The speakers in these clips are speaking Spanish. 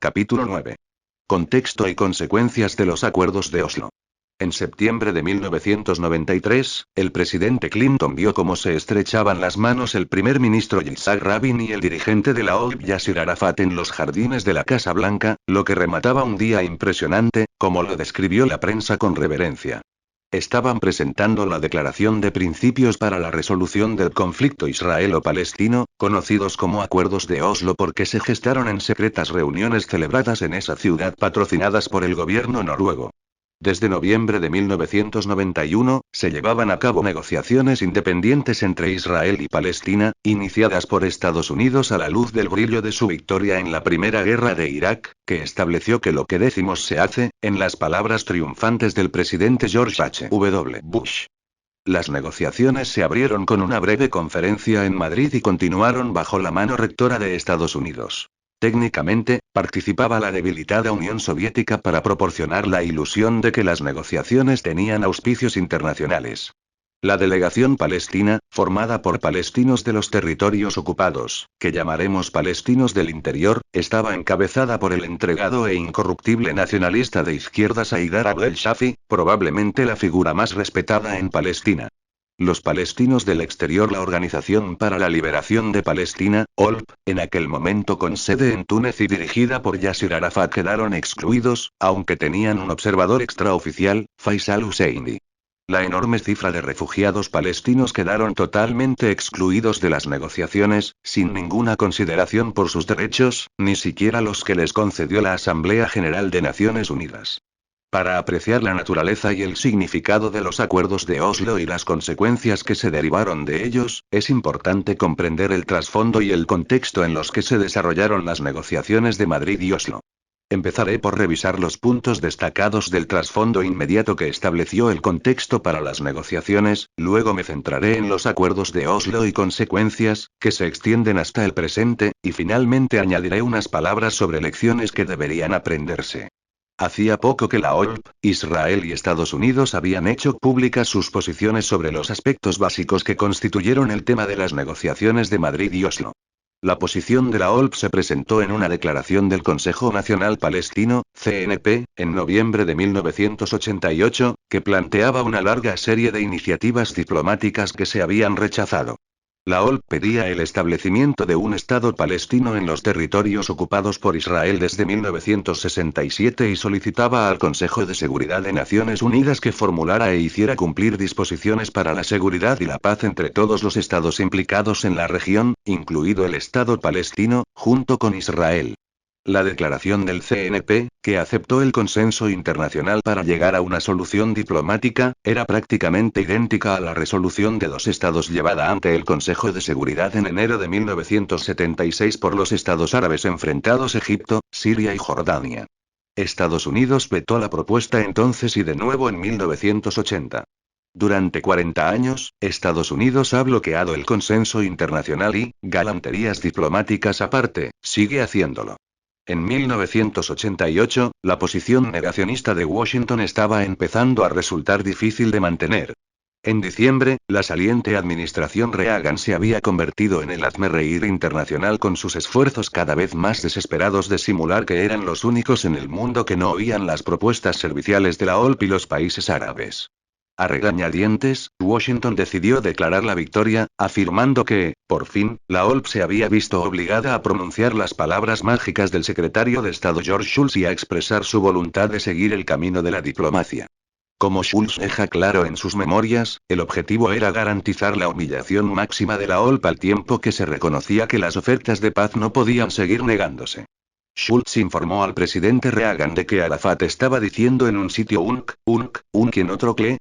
Capítulo 9. Contexto y consecuencias de los acuerdos de Oslo. En septiembre de 1993, el presidente Clinton vio cómo se estrechaban las manos el primer ministro Yitzhak Rabin y el dirigente de la OLP Yasser Arafat en los jardines de la Casa Blanca, lo que remataba un día impresionante, como lo describió la prensa con reverencia. Estaban presentando la Declaración de Principios para la Resolución del Conflicto Israelo-Palestino, conocidos como Acuerdos de Oslo porque se gestaron en secretas reuniones celebradas en esa ciudad patrocinadas por el gobierno noruego. Desde noviembre de 1991, se llevaban a cabo negociaciones independientes entre Israel y Palestina, iniciadas por Estados Unidos a la luz del brillo de su victoria en la Primera Guerra de Irak, que estableció que lo que decimos se hace, en las palabras triunfantes del presidente George H. W. Bush. Las negociaciones se abrieron con una breve conferencia en Madrid y continuaron bajo la mano rectora de Estados Unidos. Técnicamente, participaba la debilitada Unión Soviética para proporcionar la ilusión de que las negociaciones tenían auspicios internacionales. La delegación palestina, formada por palestinos de los territorios ocupados, que llamaremos palestinos del interior, estaba encabezada por el entregado e incorruptible nacionalista de izquierdas Haidar Abdel Shafi, probablemente la figura más respetada en Palestina. Los palestinos del exterior, la Organización para la Liberación de Palestina, OLP, en aquel momento con sede en Túnez y dirigida por Yasser Arafat, quedaron excluidos, aunque tenían un observador extraoficial, Faisal Husseini. La enorme cifra de refugiados palestinos quedaron totalmente excluidos de las negociaciones, sin ninguna consideración por sus derechos, ni siquiera los que les concedió la Asamblea General de Naciones Unidas. Para apreciar la naturaleza y el significado de los acuerdos de Oslo y las consecuencias que se derivaron de ellos, es importante comprender el trasfondo y el contexto en los que se desarrollaron las negociaciones de Madrid y Oslo. Empezaré por revisar los puntos destacados del trasfondo inmediato que estableció el contexto para las negociaciones, luego me centraré en los acuerdos de Oslo y consecuencias, que se extienden hasta el presente, y finalmente añadiré unas palabras sobre lecciones que deberían aprenderse. Hacía poco que la OLP, Israel y Estados Unidos habían hecho públicas sus posiciones sobre los aspectos básicos que constituyeron el tema de las negociaciones de Madrid y Oslo. La posición de la OLP se presentó en una declaración del Consejo Nacional Palestino, CNP, en noviembre de 1988, que planteaba una larga serie de iniciativas diplomáticas que se habían rechazado. La OLP pedía el establecimiento de un Estado palestino en los territorios ocupados por Israel desde 1967 y solicitaba al Consejo de Seguridad de Naciones Unidas que formulara e hiciera cumplir disposiciones para la seguridad y la paz entre todos los estados implicados en la región, incluido el Estado palestino, junto con Israel. La declaración del CNP, que aceptó el consenso internacional para llegar a una solución diplomática, era prácticamente idéntica a la resolución de dos estados llevada ante el Consejo de Seguridad en enero de 1976 por los estados árabes enfrentados Egipto, Siria y Jordania. Estados Unidos vetó la propuesta entonces y de nuevo en 1980. Durante 40 años, Estados Unidos ha bloqueado el consenso internacional y, galanterías diplomáticas aparte, sigue haciéndolo. En 1988, la posición negacionista de Washington estaba empezando a resultar difícil de mantener. En diciembre, la saliente administración Reagan se había convertido en el hazmerreír internacional con sus esfuerzos cada vez más desesperados de simular que eran los únicos en el mundo que no oían las propuestas serviciales de la OLP y los países árabes. A regañadientes, Washington decidió declarar la victoria, afirmando que, por fin, la OLP se había visto obligada a pronunciar las palabras mágicas del secretario de Estado George Shultz y a expresar su voluntad de seguir el camino de la diplomacia. Como Shultz deja claro en sus memorias, el objetivo era garantizar la humillación máxima de la OLP al tiempo que se reconocía que las ofertas de paz no podían seguir negándose. Shultz informó al presidente Reagan de que Arafat estaba diciendo en un sitio unk, y en otro cle,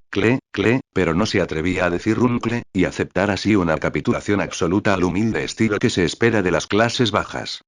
pero no se atrevía a decir uncle, y aceptar así una capitulación absoluta al humilde estilo que se espera de las clases bajas.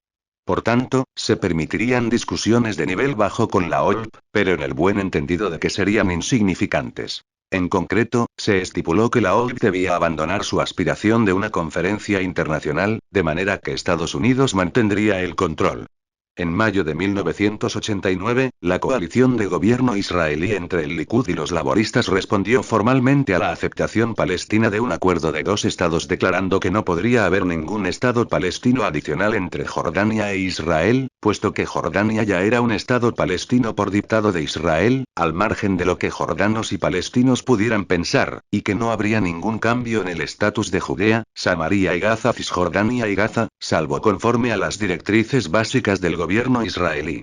Por tanto, se permitirían discusiones de nivel bajo con la OLP, pero en el buen entendido de que serían insignificantes. En concreto, se estipuló que la OLP debía abandonar su aspiración de una conferencia internacional, de manera que Estados Unidos mantendría el control. En mayo de 1989, la coalición de gobierno israelí entre el Likud y los laboristas respondió formalmente a la aceptación palestina de un acuerdo de dos estados, declarando que no podría haber ningún estado palestino adicional entre Jordania e Israel, puesto que Jordania ya era un estado palestino por dictado de Israel, al margen de lo que jordanos y palestinos pudieran pensar, y que no habría ningún cambio en el estatus de Judea, Samaria y Gaza, Cisjordania y Gaza, salvo conforme a las directrices básicas del gobierno israelí.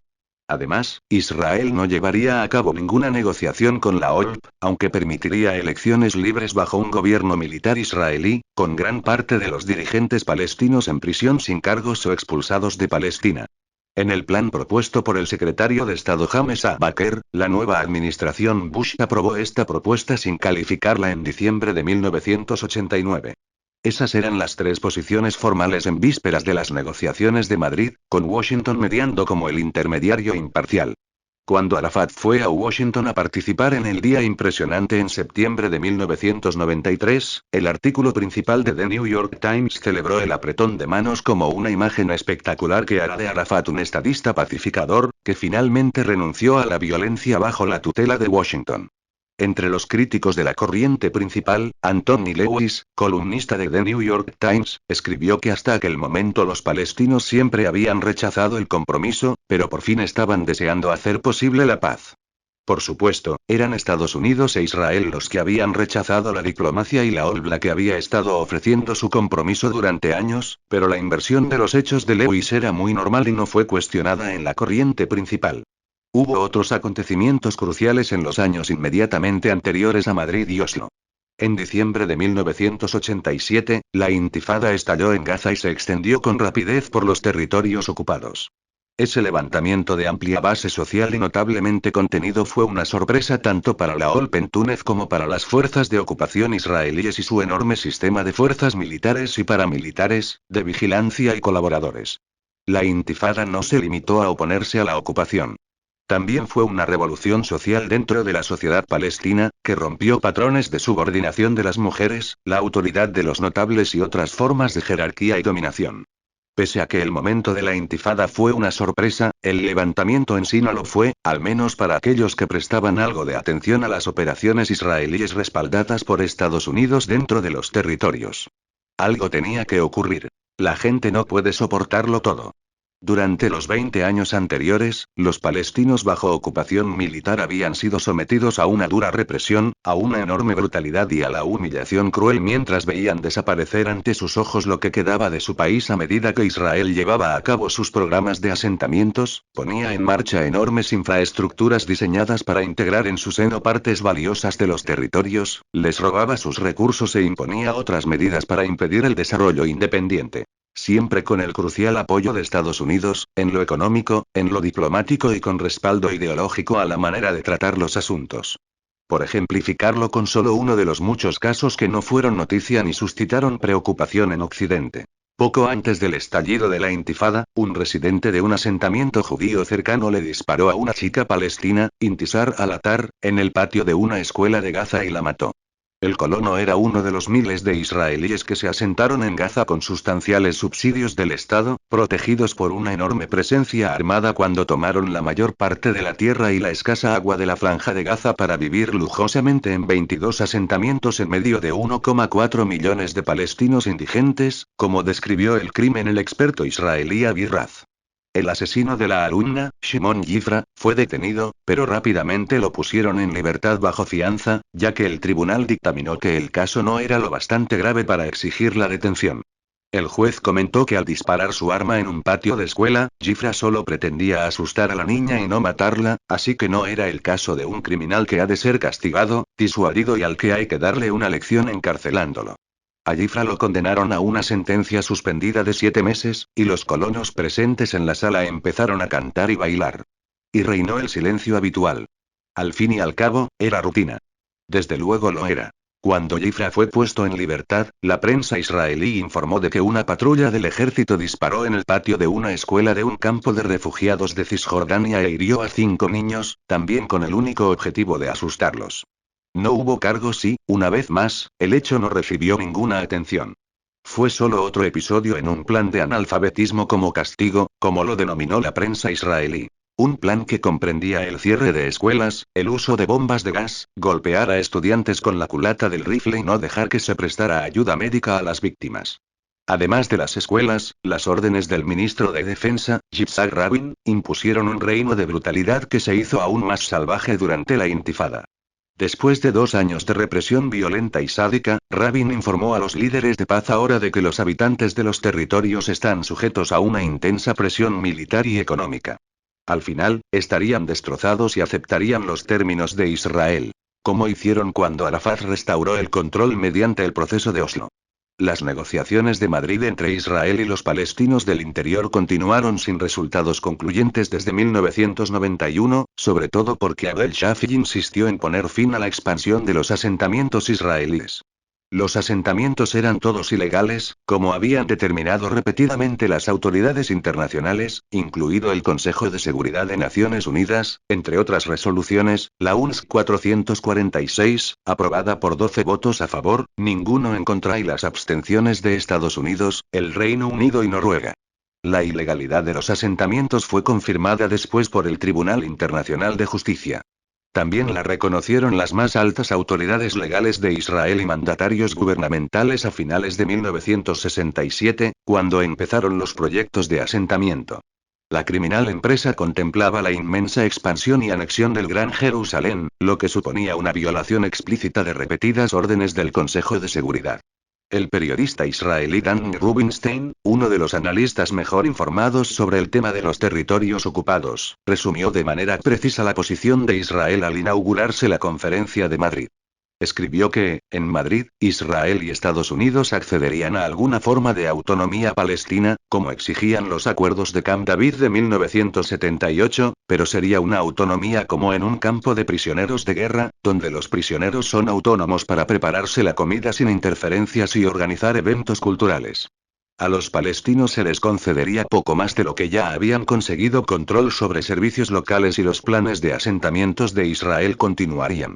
Además, Israel no llevaría a cabo ninguna negociación con la OLP, aunque permitiría elecciones libres bajo un gobierno militar israelí, con gran parte de los dirigentes palestinos en prisión sin cargos o expulsados de Palestina. En el plan propuesto por el secretario de Estado James A. Baker, la nueva administración Bush aprobó esta propuesta sin calificarla en diciembre de 1989. Esas eran las tres posiciones formales en vísperas de las negociaciones de Madrid, con Washington mediando como el intermediario imparcial. Cuando Arafat fue a Washington a participar en el Día Impresionante en septiembre de 1993, el artículo principal de The New York Times celebró el apretón de manos como una imagen espectacular que hará de Arafat un estadista pacificador, que finalmente renunció a la violencia bajo la tutela de Washington. Entre los críticos de la corriente principal, Anthony Lewis, columnista de The New York Times, escribió que hasta aquel momento los palestinos siempre habían rechazado el compromiso, pero por fin estaban deseando hacer posible la paz. Por supuesto, eran Estados Unidos e Israel los que habían rechazado la diplomacia y la OLP la que había estado ofreciendo su compromiso durante años, pero la inversión de los hechos de Lewis era muy normal y no fue cuestionada en la corriente principal. Hubo otros acontecimientos cruciales en los años inmediatamente anteriores a Madrid y Oslo. En diciembre de 1987, la intifada estalló en Gaza y se extendió con rapidez por los territorios ocupados. Ese levantamiento de amplia base social y notablemente contenido fue una sorpresa tanto para la OLP en Túnez como para las fuerzas de ocupación israelíes y su enorme sistema de fuerzas militares y paramilitares, de vigilancia y colaboradores. La intifada no se limitó a oponerse a la ocupación. También fue una revolución social dentro de la sociedad palestina, que rompió patrones de subordinación de las mujeres, la autoridad de los notables y otras formas de jerarquía y dominación. Pese a que el momento de la intifada fue una sorpresa, el levantamiento en sí no lo fue, al menos para aquellos que prestaban algo de atención a las operaciones israelíes respaldadas por Estados Unidos dentro de los territorios. Algo tenía que ocurrir. La gente no puede soportarlo todo. Durante los 20 años anteriores, los palestinos bajo ocupación militar habían sido sometidos a una dura represión, a una enorme brutalidad y a la humillación cruel mientras veían desaparecer ante sus ojos lo que quedaba de su país a medida que Israel llevaba a cabo sus programas de asentamientos, ponía en marcha enormes infraestructuras diseñadas para integrar en su seno partes valiosas de los territorios, les robaba sus recursos e imponía otras medidas para impedir el desarrollo independiente. Siempre con el crucial apoyo de Estados Unidos, en lo económico, en lo diplomático y con respaldo ideológico a la manera de tratar los asuntos. Por ejemplificarlo con solo uno de los muchos casos que no fueron noticia ni suscitaron preocupación en Occidente. Poco antes del estallido de la intifada, un residente de un asentamiento judío cercano le disparó a una chica palestina, Intisar al-Attar, en el patio de una escuela de Gaza y la mató. El colono era uno de los miles de israelíes que se asentaron en Gaza con sustanciales subsidios del Estado, protegidos por una enorme presencia armada cuando tomaron la mayor parte de la tierra y la escasa agua de la franja de Gaza para vivir lujosamente en 22 asentamientos en medio de 1,4 millones de palestinos indigentes, como describió el crimen el experto israelí Avi Raz. El asesino de la alumna, Shimon Yifra, fue detenido, pero rápidamente lo pusieron en libertad bajo fianza, ya que el tribunal dictaminó que el caso no era lo bastante grave para exigir la detención. El juez comentó que al disparar su arma en un patio de escuela, Yifra solo pretendía asustar a la niña y no matarla, así que no era el caso de un criminal que ha de ser castigado, disuadido y al que hay que darle una lección encarcelándolo. A Yifra lo condenaron a una sentencia suspendida de 7 meses, y los colonos presentes en la sala empezaron a cantar y bailar. Y reinó el silencio habitual. Al fin y al cabo, era rutina. Desde luego lo era. Cuando Yifra fue puesto en libertad, la prensa israelí informó de que una patrulla del ejército disparó en el patio de una escuela de un campo de refugiados de Cisjordania e hirió a 5 niños, también con el único objetivo de asustarlos. No hubo cargos y, una vez más, el hecho no recibió ninguna atención. Fue solo otro episodio en un plan de analfabetismo como castigo, como lo denominó la prensa israelí. Un plan que comprendía el cierre de escuelas, el uso de bombas de gas, golpear a estudiantes con la culata del rifle y no dejar que se prestara ayuda médica a las víctimas. Además de las escuelas, las órdenes del ministro de Defensa, Yitzhak Rabin, impusieron un reino de brutalidad que se hizo aún más salvaje durante la Intifada. Después de 2 años de represión violenta y sádica, Rabin informó a los líderes de paz ahora de que los habitantes de los territorios están sujetos a una intensa presión militar y económica. Al final, estarían destrozados y aceptarían los términos de Israel. Como hicieron cuando Arafat restauró el control mediante el proceso de Oslo. Las negociaciones de Madrid entre Israel y los palestinos del interior continuaron sin resultados concluyentes desde 1991, sobre todo porque Abdel Shafi insistió en poner fin a la expansión de los asentamientos israelíes. Los asentamientos eran todos ilegales, como habían determinado repetidamente las autoridades internacionales, incluido el Consejo de Seguridad de Naciones Unidas, entre otras resoluciones, la UNSC 446, aprobada por 12 votos a favor, ninguno en contra y las abstenciones de Estados Unidos, el Reino Unido y Noruega. La ilegalidad de los asentamientos fue confirmada después por el Tribunal Internacional de Justicia. También la reconocieron las más altas autoridades legales de Israel y mandatarios gubernamentales a finales de 1967, cuando empezaron los proyectos de asentamiento. La criminal empresa contemplaba la inmensa expansión y anexión del Gran Jerusalén, lo que suponía una violación explícita de repetidas órdenes del Consejo de Seguridad. El periodista israelí Dan Rubinstein, uno de los analistas mejor informados sobre el tema de los territorios ocupados, resumió de manera precisa la posición de Israel al inaugurarse la Conferencia de Madrid. Escribió que, en Madrid, Israel y Estados Unidos accederían a alguna forma de autonomía palestina, como exigían los acuerdos de Camp David de 1978, pero sería una autonomía como en un campo de prisioneros de guerra, donde los prisioneros son autónomos para prepararse la comida sin interferencias y organizar eventos culturales. A los palestinos se les concedería poco más de lo que ya habían conseguido: control sobre servicios locales, y los planes de asentamientos de Israel continuarían.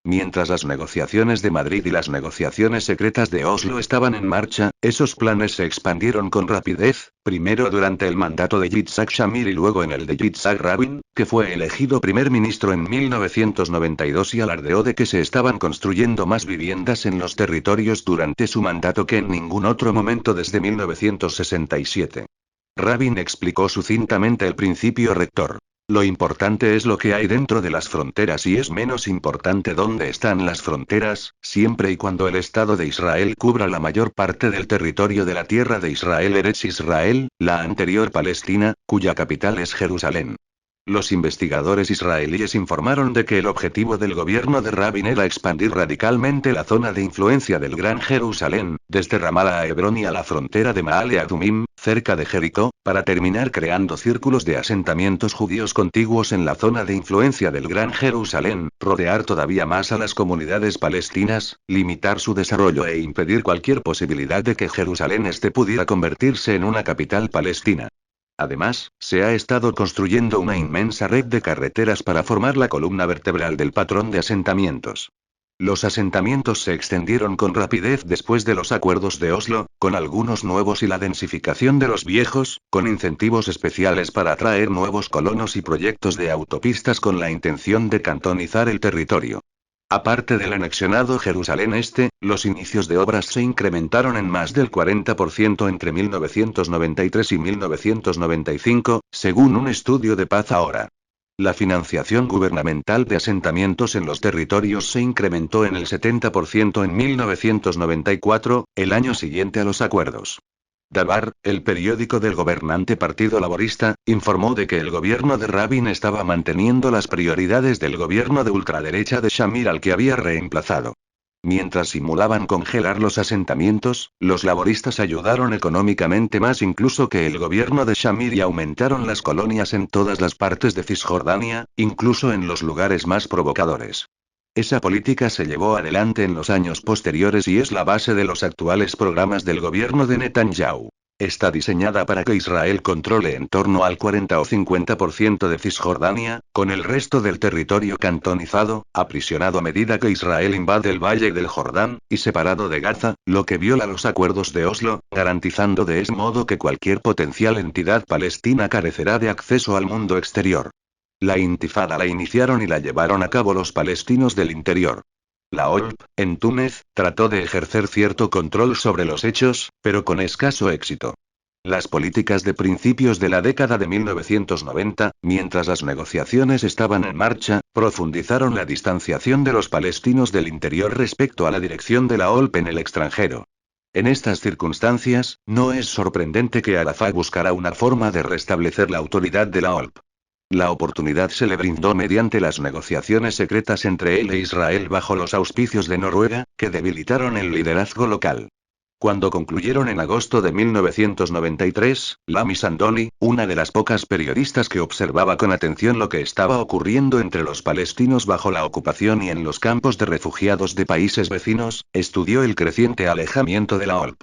Mientras las negociaciones de Madrid y las negociaciones secretas de Oslo estaban en marcha, esos planes se expandieron con rapidez, primero durante el mandato de Yitzhak Shamir y luego en el de Yitzhak Rabin, que fue elegido primer ministro en 1992 y alardeó de que se estaban construyendo más viviendas en los territorios durante su mandato que en ningún otro momento desde 1967. Rabin explicó sucintamente el principio rector. Lo importante es lo que hay dentro de las fronteras y es menos importante dónde están las fronteras, siempre y cuando el Estado de Israel cubra la mayor parte del territorio de la tierra de Israel, Eretz Israel, la anterior Palestina, cuya capital es Jerusalén. Los investigadores israelíes informaron de que el objetivo del gobierno de Rabin era expandir radicalmente la zona de influencia del Gran Jerusalén, desde Ramallah a Hebrón y a la frontera de Maale Adumim, cerca de Jericó, para terminar creando círculos de asentamientos judíos contiguos en la zona de influencia del Gran Jerusalén, rodear todavía más a las comunidades palestinas, limitar su desarrollo e impedir cualquier posibilidad de que Jerusalén Este pudiera convertirse en una capital palestina. Además, se ha estado construyendo una inmensa red de carreteras para formar la columna vertebral del patrón de asentamientos. Los asentamientos se extendieron con rapidez después de los acuerdos de Oslo, con algunos nuevos y la densificación de los viejos, con incentivos especiales para atraer nuevos colonos y proyectos de autopistas con la intención de cantonizar el territorio. Aparte del anexionado Jerusalén Este, los inicios de obras se incrementaron en más del 40% entre 1993 y 1995, según un estudio de Paz Ahora. La financiación gubernamental de asentamientos en los territorios se incrementó en el 70% en 1994, el año siguiente a los acuerdos. Dabar, el periódico del gobernante Partido Laborista, informó de que el gobierno de Rabin estaba manteniendo las prioridades del gobierno de ultraderecha de Shamir al que había reemplazado. Mientras simulaban congelar los asentamientos, los laboristas ayudaron económicamente más incluso que el gobierno de Shamir y aumentaron las colonias en todas las partes de Cisjordania, incluso en los lugares más provocadores. Esa política se llevó adelante en los años posteriores y es la base de los actuales programas del gobierno de Netanyahu. Está diseñada para que Israel controle en torno al 40 o 50% de Cisjordania, con el resto del territorio cantonizado, aprisionado a medida que Israel invade el Valle del Jordán, y separado de Gaza, lo que viola los acuerdos de Oslo, garantizando de ese modo que cualquier potencial entidad palestina carecerá de acceso al mundo exterior. La intifada la iniciaron y la llevaron a cabo los palestinos del interior. La OLP, en Túnez, trató de ejercer cierto control sobre los hechos, pero con escaso éxito. Las políticas de principios de la década de 1990, mientras las negociaciones estaban en marcha, profundizaron la distanciación de los palestinos del interior respecto a la dirección de la OLP en el extranjero. En estas circunstancias, no es sorprendente que Arafat buscara una forma de restablecer la autoridad de la OLP. La oportunidad se le brindó mediante las negociaciones secretas entre él e Israel bajo los auspicios de Noruega, que debilitaron el liderazgo local. Cuando concluyeron en agosto de 1993, Lami Sandoli, una de las pocas periodistas que observaba con atención lo que estaba ocurriendo entre los palestinos bajo la ocupación y en los campos de refugiados de países vecinos, estudió el creciente alejamiento de la OLP.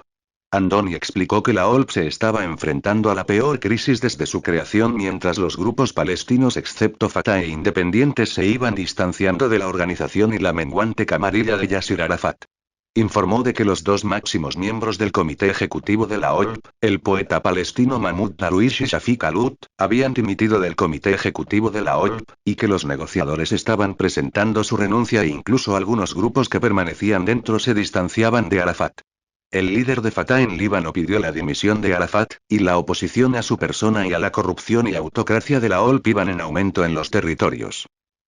Andoni explicó que la OLP se estaba enfrentando a la peor crisis desde su creación mientras los grupos palestinos excepto Fatah e independientes se iban distanciando de la organización y la menguante camarilla de Yasser Arafat. Informó de que los dos máximos miembros del comité ejecutivo de la OLP, el poeta palestino Mahmoud Darwish y Shafiq Alut, habían dimitido del comité ejecutivo de la OLP, y que los negociadores estaban presentando su renuncia e incluso algunos grupos que permanecían dentro se distanciaban de Arafat. El líder de Fatah en Líbano pidió la dimisión de Arafat, y la oposición a su persona y a la corrupción y autocracia de la OLP iban en aumento en los territorios.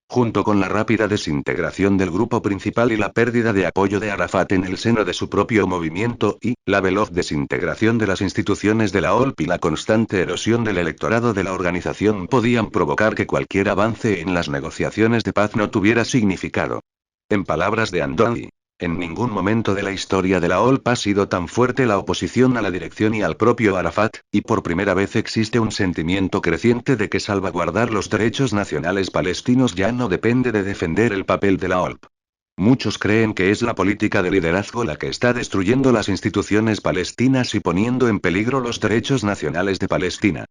Junto con la rápida desintegración del grupo principal y la pérdida de apoyo de Arafat en el seno de su propio movimiento y, la veloz desintegración de las instituciones de la OLP y la constante erosión del electorado de la organización podían provocar que cualquier avance en las negociaciones de paz no tuviera significado. En palabras de Andoni, en ningún momento de la historia de la OLP ha sido tan fuerte la oposición a la dirección y al propio Arafat, y por primera vez existe un sentimiento creciente de que salvaguardar los derechos nacionales palestinos ya no depende de defender el papel de la OLP. Muchos creen que es la política de liderazgo la que está destruyendo las instituciones palestinas y poniendo en peligro los derechos nacionales de Palestina.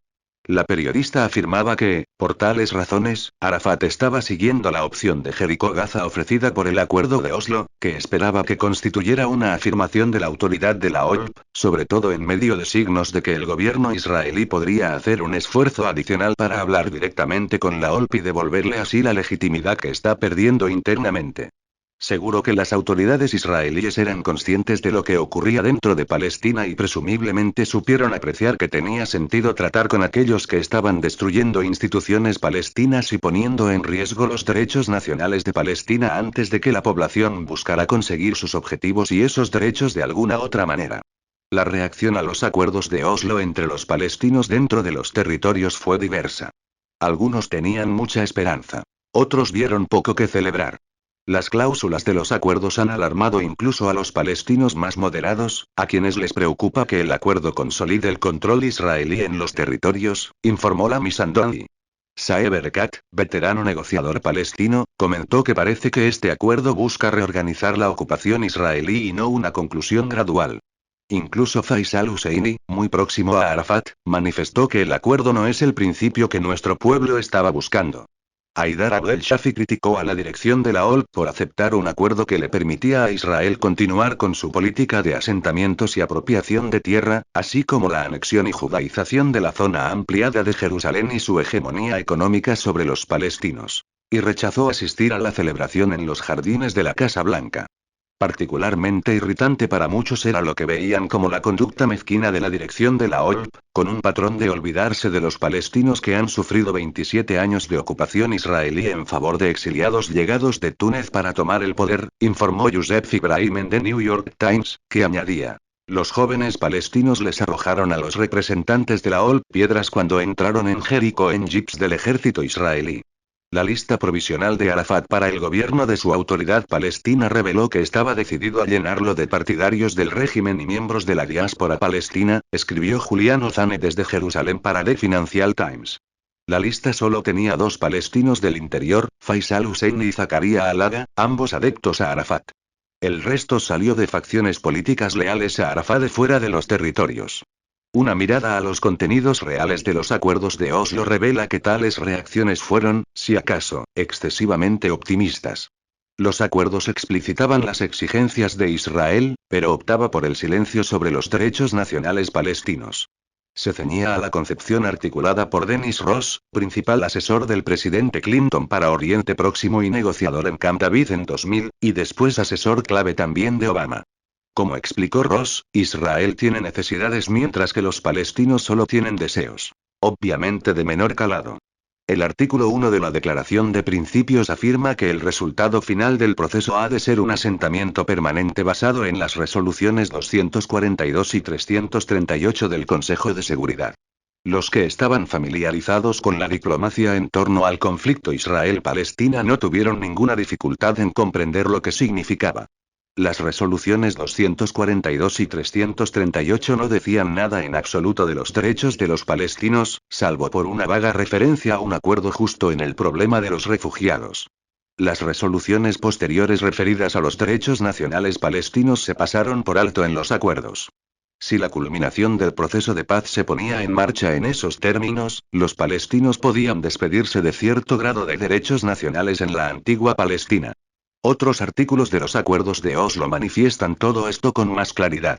La periodista afirmaba que, por tales razones, Arafat estaba siguiendo la opción de Jericó-Gaza ofrecida por el Acuerdo de Oslo, que esperaba que constituyera una afirmación de la autoridad de la OLP, sobre todo en medio de signos de que el gobierno israelí podría hacer un esfuerzo adicional para hablar directamente con la OLP y devolverle así la legitimidad que está perdiendo internamente. Seguro que las autoridades israelíes eran conscientes de lo que ocurría dentro de Palestina y presumiblemente supieron apreciar que tenía sentido tratar con aquellos que estaban destruyendo instituciones palestinas y poniendo en riesgo los derechos nacionales de Palestina antes de que la población buscara conseguir sus objetivos y esos derechos de alguna otra manera. La reacción a los acuerdos de Oslo entre los palestinos dentro de los territorios fue diversa. Algunos tenían mucha esperanza. Otros vieron poco que celebrar. Las cláusulas de los acuerdos han alarmado incluso a los palestinos más moderados, a quienes les preocupa que el acuerdo consolide el control israelí en los territorios, informó Lami Sandoni. Saeb Erekat, veterano negociador palestino, comentó que parece que este acuerdo busca reorganizar la ocupación israelí y no una conclusión gradual. Incluso Faisal Husseini, muy próximo a Arafat, manifestó que el acuerdo no es el principio que nuestro pueblo estaba buscando. Haidar Abdel Shafi criticó a la dirección de la OLP por aceptar un acuerdo que le permitía a Israel continuar con su política de asentamientos y apropiación de tierra, así como la anexión y judaización de la zona ampliada de Jerusalén y su hegemonía económica sobre los palestinos. Y rechazó asistir a la celebración en los jardines de la Casa Blanca. Particularmente irritante para muchos era lo que veían como la conducta mezquina de la dirección de la OLP, con un patrón de olvidarse de los palestinos que han sufrido 27 años de ocupación israelí en favor de exiliados llegados de Túnez para tomar el poder, informó Youssef Ibrahim en The New York Times, que añadía. Los jóvenes palestinos les arrojaron a los representantes de la OLP piedras cuando entraron en Jericó en jeeps del ejército israelí. La lista provisional de Arafat para el gobierno de su autoridad palestina reveló que estaba decidido a llenarlo de partidarios del régimen y miembros de la diáspora palestina, escribió Julian Ozane desde Jerusalén para The Financial Times. La lista solo tenía 2 palestinos del interior, Faisal Husseini y Zakaria Alaga, ambos adeptos a Arafat. El resto salió de facciones políticas leales a Arafat de fuera de los territorios. Una mirada a los contenidos reales de los acuerdos de Oslo revela que tales reacciones fueron, si acaso, excesivamente optimistas. Los acuerdos explicitaban las exigencias de Israel, pero optaba por el silencio sobre los derechos nacionales palestinos. Se ceñía a la concepción articulada por Dennis Ross, principal asesor del presidente Clinton para Oriente Próximo y negociador en Camp David en 2000, y después asesor clave también de Obama. Como explicó Ross, Israel tiene necesidades mientras que los palestinos solo tienen deseos. Obviamente de menor calado. El artículo 1 de la Declaración de Principios afirma que el resultado final del proceso ha de ser un asentamiento permanente basado en las resoluciones 242 y 338 del Consejo de Seguridad. Los que estaban familiarizados con la diplomacia en torno al conflicto Israel-Palestina no tuvieron ninguna dificultad en comprender lo que significaba. Las resoluciones 242 y 338 no decían nada en absoluto de los derechos de los palestinos, salvo por una vaga referencia a un acuerdo justo en el problema de los refugiados. Las resoluciones posteriores referidas a los derechos nacionales palestinos se pasaron por alto en los acuerdos. Si la culminación del proceso de paz se ponía en marcha en esos términos, los palestinos podían despedirse de cierto grado de derechos nacionales en la antigua Palestina. Otros artículos de los acuerdos de Oslo manifiestan todo esto con más claridad.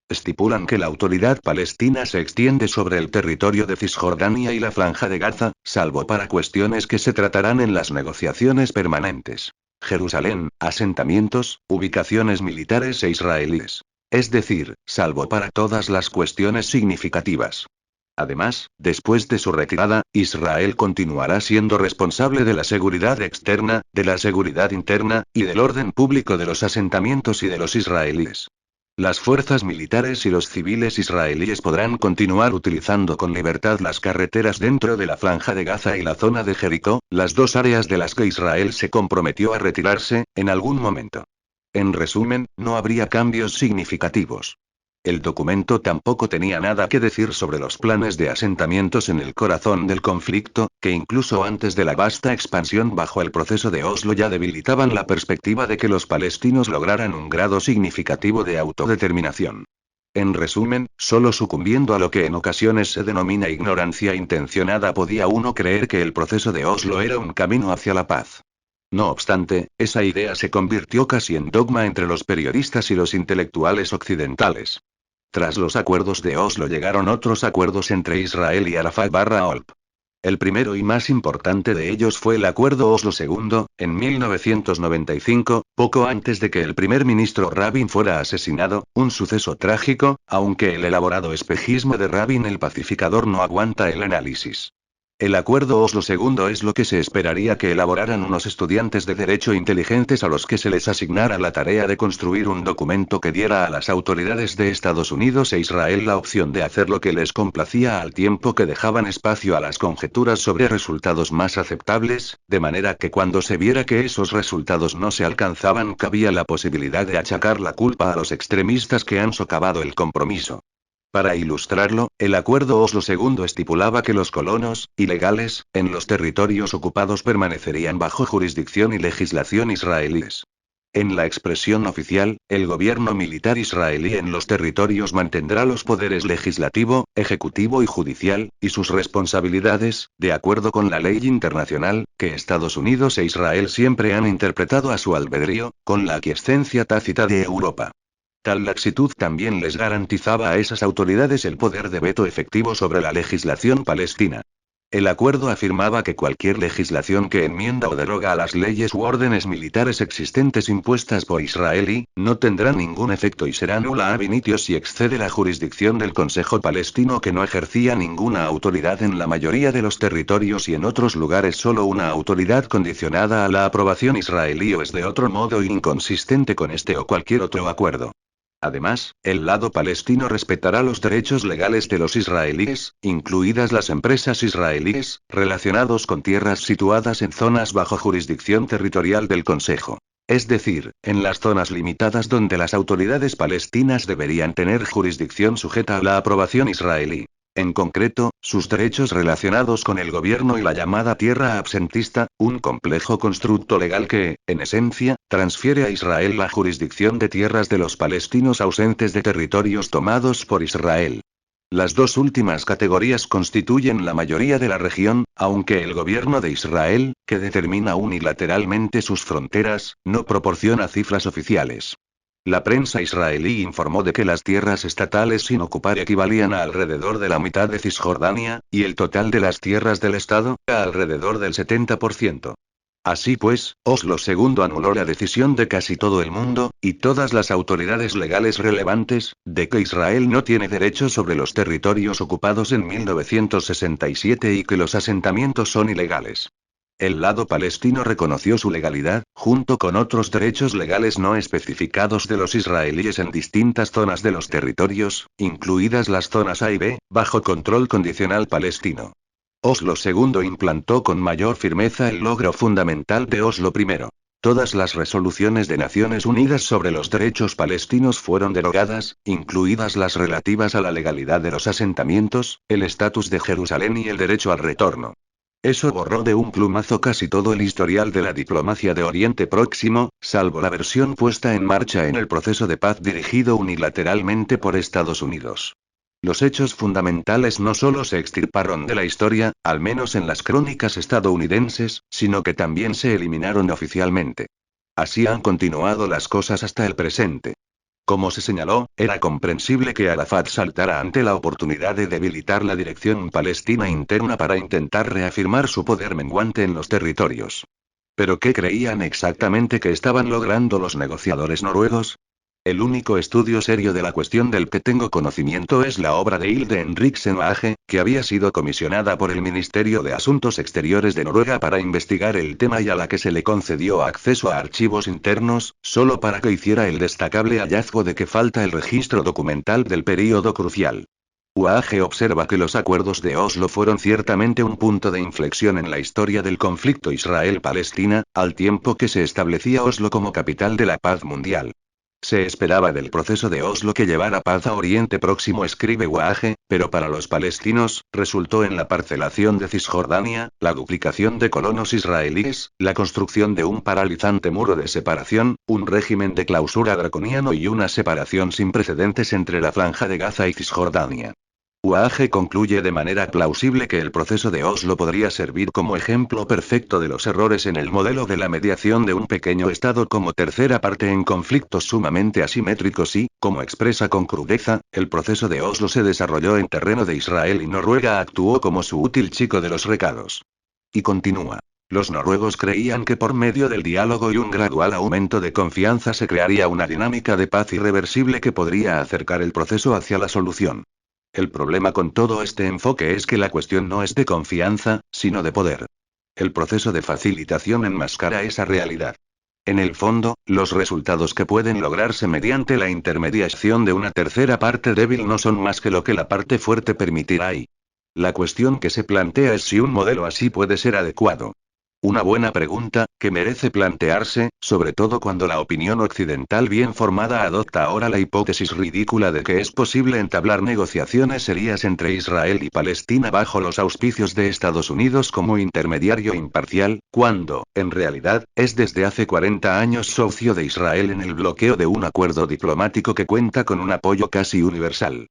Estipulan que la autoridad palestina se extiende sobre el territorio de Cisjordania y la Franja de Gaza, salvo para cuestiones que se tratarán en las negociaciones permanentes. Jerusalén, asentamientos, ubicaciones militares e israelíes. Es decir, salvo para todas las cuestiones significativas. Además, después de su retirada, Israel continuará siendo responsable de la seguridad externa, de la seguridad interna, y del orden público de los asentamientos y de los israelíes. Las fuerzas militares y los civiles israelíes podrán continuar utilizando con libertad las carreteras dentro de la Franja de Gaza y la zona de Jericó, las dos áreas de las que Israel se comprometió a retirarse, en algún momento. En resumen, no habría cambios significativos. El documento tampoco tenía nada que decir sobre los planes de asentamientos en el corazón del conflicto, que incluso antes de la vasta expansión bajo el proceso de Oslo ya debilitaban la perspectiva de que los palestinos lograran un grado significativo de autodeterminación. En resumen, solo sucumbiendo a lo que en ocasiones se denomina ignorancia intencionada podía uno creer que el proceso de Oslo era un camino hacia la paz. No obstante, esa idea se convirtió casi en dogma entre los periodistas y los intelectuales occidentales. Tras los acuerdos de Oslo llegaron otros acuerdos entre Israel y Arafat/Olp. El primero y más importante de ellos fue el Acuerdo Oslo II, en 1995, poco antes de que el primer ministro Rabin fuera asesinado, un suceso trágico, aunque el elaborado espejismo de Rabin el pacificador no aguanta el análisis. El Acuerdo Oslo II es lo que se esperaría que elaboraran unos estudiantes de derecho inteligentes a los que se les asignara la tarea de construir un documento que diera a las autoridades de Estados Unidos e Israel la opción de hacer lo que les complacía al tiempo que dejaban espacio a las conjeturas sobre resultados más aceptables, de manera que cuando se viera que esos resultados no se alcanzaban cabía la posibilidad de achacar la culpa a los extremistas que han socavado el compromiso. Para ilustrarlo, el Acuerdo Oslo II estipulaba que los colonos, ilegales, en los territorios ocupados permanecerían bajo jurisdicción y legislación israelíes. En la expresión oficial, el gobierno militar israelí en los territorios mantendrá los poderes legislativo, ejecutivo y judicial, y sus responsabilidades, de acuerdo con la ley internacional, que Estados Unidos e Israel siempre han interpretado a su albedrío, con la aquiescencia tácita de Europa. Tal laxitud también les garantizaba a esas autoridades el poder de veto efectivo sobre la legislación palestina. El acuerdo afirmaba que cualquier legislación que enmienda o deroga a las leyes u órdenes militares existentes impuestas por Israel no tendrá ningún efecto y será nula ab initio si excede la jurisdicción del Consejo Palestino que no ejercía ninguna autoridad en la mayoría de los territorios y en otros lugares solo una autoridad condicionada a la aprobación israelí o es de otro modo inconsistente con este o cualquier otro acuerdo. Además, el lado palestino respetará los derechos legales de los israelíes, incluidas las empresas israelíes, relacionados con tierras situadas en zonas bajo jurisdicción territorial del Consejo. Es decir, en las zonas limitadas donde las autoridades palestinas deberían tener jurisdicción sujeta a la aprobación israelí. En concreto, sus derechos relacionados con el gobierno y la llamada tierra absentista, un complejo constructo legal que, en esencia, transfiere a Israel la jurisdicción de tierras de los palestinos ausentes de territorios tomados por Israel. Las dos últimas categorías constituyen la mayoría de la región, aunque el gobierno de Israel, que determina unilateralmente sus fronteras, no proporciona cifras oficiales. La prensa israelí informó de que las tierras estatales sin ocupar equivalían a alrededor de la mitad de Cisjordania, y el total de las tierras del Estado, a alrededor del 70%. Así pues, Oslo II anuló la decisión de casi todo el mundo, y todas las autoridades legales relevantes, de que Israel no tiene derechos sobre los territorios ocupados en 1967 y que los asentamientos son ilegales. El lado palestino reconoció su legalidad, junto con otros derechos legales no especificados de los israelíes en distintas zonas de los territorios, incluidas las zonas A y B, bajo control condicional palestino. Oslo II implantó con mayor firmeza el logro fundamental de Oslo I. Todas las resoluciones de Naciones Unidas sobre los derechos palestinos fueron derogadas, incluidas las relativas a la legalidad de los asentamientos, el estatus de Jerusalén y el derecho al retorno. Eso borró de un plumazo casi todo el historial de la diplomacia de Oriente Próximo, salvo la versión puesta en marcha en el proceso de paz dirigido unilateralmente por Estados Unidos. Los hechos fundamentales no solo se extirparon de la historia, al menos en las crónicas estadounidenses, sino que también se eliminaron oficialmente. Así han continuado las cosas hasta el presente. Como se señaló, era comprensible que Arafat saltara ante la oportunidad de debilitar la dirección palestina interna para intentar reafirmar su poder menguante en los territorios. ¿Pero qué creían exactamente que estaban logrando los negociadores noruegos? El único estudio serio de la cuestión del que tengo conocimiento es la obra de Hilde Henriksen Age, que había sido comisionada por el Ministerio de Asuntos Exteriores de Noruega para investigar el tema y a la que se le concedió acceso a archivos internos, solo para que hiciera el destacable hallazgo de que falta el registro documental del período crucial. UAG observa que los acuerdos de Oslo fueron ciertamente un punto de inflexión en la historia del conflicto Israel-Palestina, al tiempo que se establecía Oslo como capital de la paz mundial. Se esperaba del proceso de Oslo que llevara paz a Oriente Próximo, escribe Waage, pero para los palestinos, resultó en la parcelación de Cisjordania, la duplicación de colonos israelíes, la construcción de un paralizante muro de separación, un régimen de clausura draconiano y una separación sin precedentes entre la franja de Gaza y Cisjordania. Waage concluye de manera plausible que el proceso de Oslo podría servir como ejemplo perfecto de los errores en el modelo de la mediación de un pequeño Estado como tercera parte en conflictos sumamente asimétricos y, como expresa con crudeza, el proceso de Oslo se desarrolló en terreno de Israel y Noruega actuó como su útil chico de los recados. Y continúa. Los noruegos creían que por medio del diálogo y un gradual aumento de confianza se crearía una dinámica de paz irreversible que podría acercar el proceso hacia la solución. El problema con todo este enfoque es que la cuestión no es de confianza, sino de poder. El proceso de facilitación enmascara esa realidad. En el fondo, los resultados que pueden lograrse mediante la intermediación de una tercera parte débil no son más que lo que la parte fuerte permitirá y. La cuestión que se plantea es si un modelo así puede ser adecuado. Una buena pregunta, que merece plantearse, sobre todo cuando la opinión occidental bien formada adopta ahora la hipótesis ridícula de que es posible entablar negociaciones serias entre Israel y Palestina bajo los auspicios de Estados Unidos como intermediario imparcial, cuando, en realidad, es desde hace 40 años socio de Israel en el bloqueo de un acuerdo diplomático que cuenta con un apoyo casi universal.